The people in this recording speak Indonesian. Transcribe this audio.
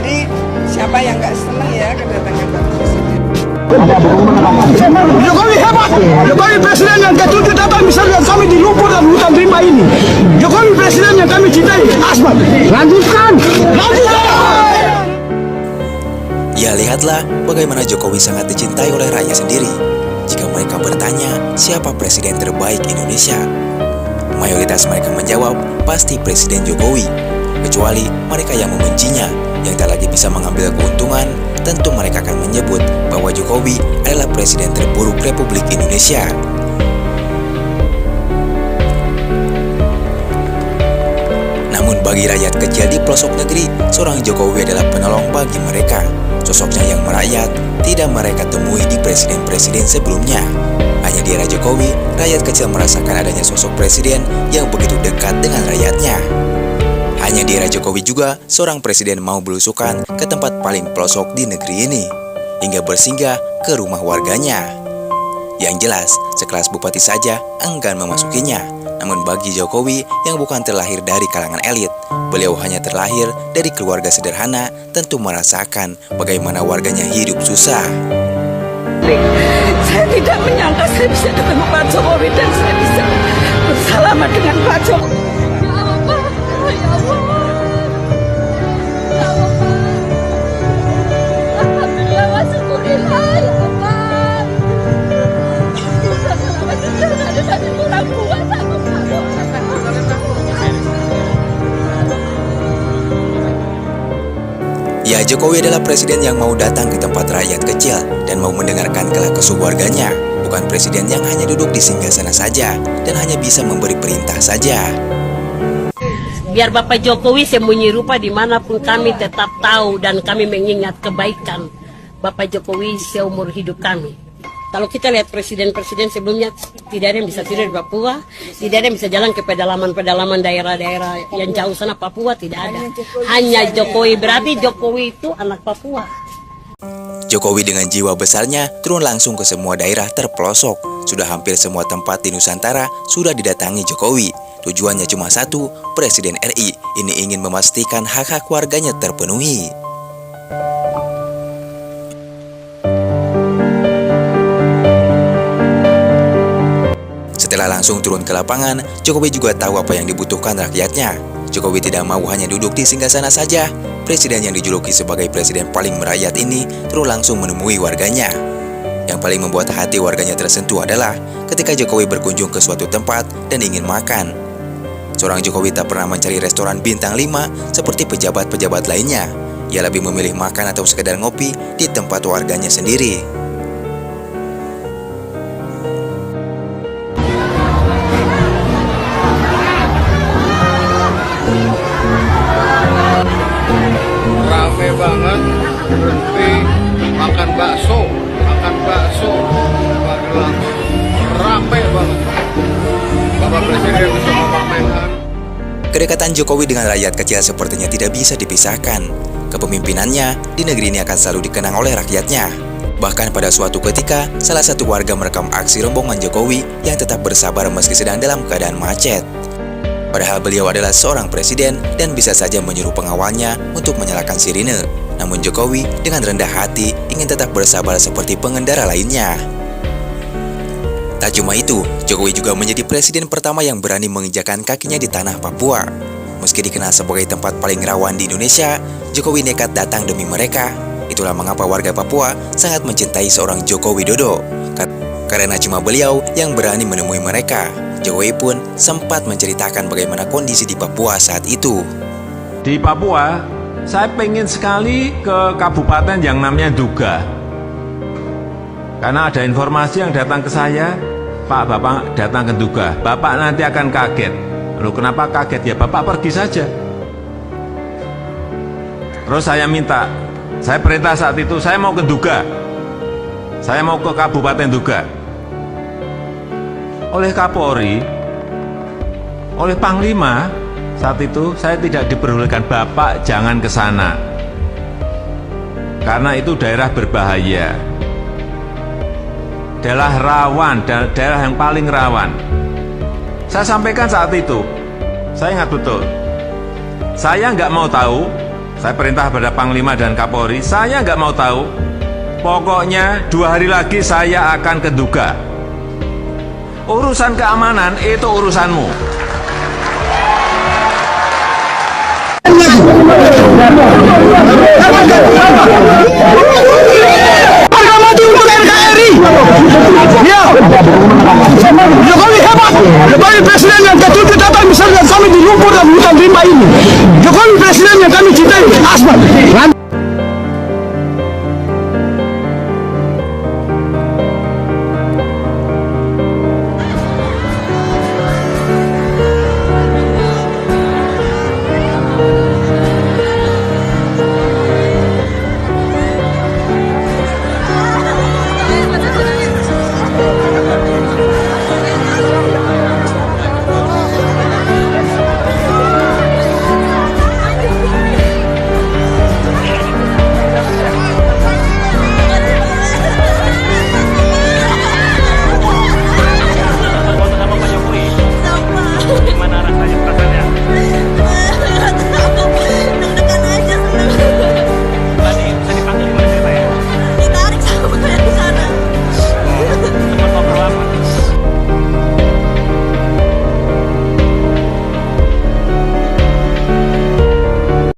Jadi siapa yang nggak senang ya kedatangan Pak Presiden? Jokowi hebat. Jokowi presiden yang ketujuh datang misalnya kami di lumpur dan hutan rimba ini. Jokowi presiden yang kami cintai. Asmat, lanjutkan. Ya lihatlah bagaimana Jokowi sangat dicintai oleh rakyat sendiri. Jika mereka bertanya siapa presiden terbaik Indonesia, mayoritas mereka menjawab pasti Presiden Jokowi. Kecuali mereka yang membencinya, yang tak lagi bisa mengambil keuntungan, tentu mereka akan menyebut bahwa Jokowi adalah presiden terburuk Republik Indonesia. Namun bagi rakyat kecil di pelosok negeri, seorang Jokowi adalah penolong bagi mereka. Sosoknya yang merayat tidak mereka temui di presiden-presiden sebelumnya. Hanya di era Jokowi, rakyat kecil merasakan adanya sosok presiden yang begitu dekat dengan rakyatnya. Hanya di era Jokowi juga, seorang presiden mau belusukan ke tempat paling pelosok di negeri ini, hingga bersinggah ke rumah warganya. Yang jelas, sekelas bupati saja enggan memasukinya. Namun bagi Jokowi yang bukan terlahir dari kalangan elit, beliau hanya terlahir dari keluarga sederhana, tentu merasakan bagaimana warganya hidup susah. Saya tidak menyangka saya bisa ketemu Pak Jokowi dan saya bisa bersalaman dengan Pak Jokowi. Ya, Jokowi adalah presiden yang mau datang ke tempat rakyat kecil dan mau mendengarkan keluh kesah warganya. Bukan presiden yang hanya duduk di singgasana saja dan hanya bisa memberi perintah saja. Biar Bapak Jokowi sembunyi rupa dimanapun kami tetap tahu dan kami mengingat kebaikan Bapak Jokowi seumur hidup kami. Kalau kita lihat presiden-presiden sebelumnya, tidak ada yang bisa tidur di Papua, tidak ada yang bisa jalan ke pedalaman-pedalaman daerah-daerah yang jauh sana Papua, tidak ada. Hanya Jokowi, berarti Jokowi itu anak Papua. Jokowi dengan jiwa besarnya turun langsung ke semua daerah terpelosok. Sudah hampir semua tempat di Nusantara sudah didatangi Jokowi. Tujuannya cuma satu, Presiden RI ini ingin memastikan hak-hak warganya terpenuhi. Setelah langsung turun ke lapangan, Jokowi juga tahu apa yang dibutuhkan rakyatnya. Jokowi tidak mau hanya duduk di singgasana saja. Presiden yang dijuluki sebagai presiden paling merakyat ini turun langsung menemui warganya. Yang paling membuat hati warganya tersentuh adalah ketika Jokowi berkunjung ke suatu tempat dan ingin makan. Seorang Jokowi tak pernah mencari restoran bintang 5 seperti pejabat-pejabat lainnya. Ia lebih memilih makan atau sekedar ngopi di tempat warganya sendiri. Rame banget, berhenti makan bakso, Magelang, rame banget. Bapak Presiden bisa memamerkan. Kedekatan Jokowi dengan rakyat kecil sepertinya tidak bisa dipisahkan. Kepemimpinannya di negeri ini akan selalu dikenang oleh rakyatnya. Bahkan pada suatu ketika, salah satu warga merekam aksi rombongan Jokowi yang tetap bersabar meski sedang dalam keadaan macet. Padahal beliau adalah seorang presiden dan bisa saja menyuruh pengawalnya untuk menyalakan sirine. Namun Jokowi dengan rendah hati ingin tetap bersabar seperti pengendara lainnya. Tak cuma itu, Jokowi juga menjadi presiden pertama yang berani menginjakan kakinya di tanah Papua. Meski dikenal sebagai tempat paling rawan di Indonesia, Jokowi nekat datang demi mereka. Itulah mengapa warga Papua sangat mencintai seorang Joko Widodo. Karena cuma beliau yang berani menemui mereka. Jokowi pun sempat menceritakan bagaimana kondisi di Papua saat itu. Di Papua, saya pengen sekali ke kabupaten yang namanya Duga. Karena ada informasi yang datang ke saya, Pak, Bapak datang ke Duga, Bapak nanti akan kaget. Lalu kenapa kaget? Ya Bapak pergi saja. Terus saya minta, saya perintah saat itu, saya mau ke Duga. Saya mau ke Kabupaten Duga. Oleh Kapolri, oleh Panglima, saat itu saya tidak diperbolehkan, Bapak jangan ke sana. Karena itu daerah berbahaya. Daerah rawan, daerah yang paling rawan. Saya sampaikan saat itu, saya ingat betul. Saya nggak mau tahu, Saya perintah pada Panglima dan Kapolri, saya nggak mau tahu. Pokoknya 2 hari lagi saya akan ke Duga. Urusan keamanan itu urusanmu. Harga mati untuk NKRI. Ya, Jokowi hebat. Jokowi presiden yang ketujuh datang misalnya kami di lumpur dan hutan rimba ini. Jokowi presiden yang kami cintai, Asmat.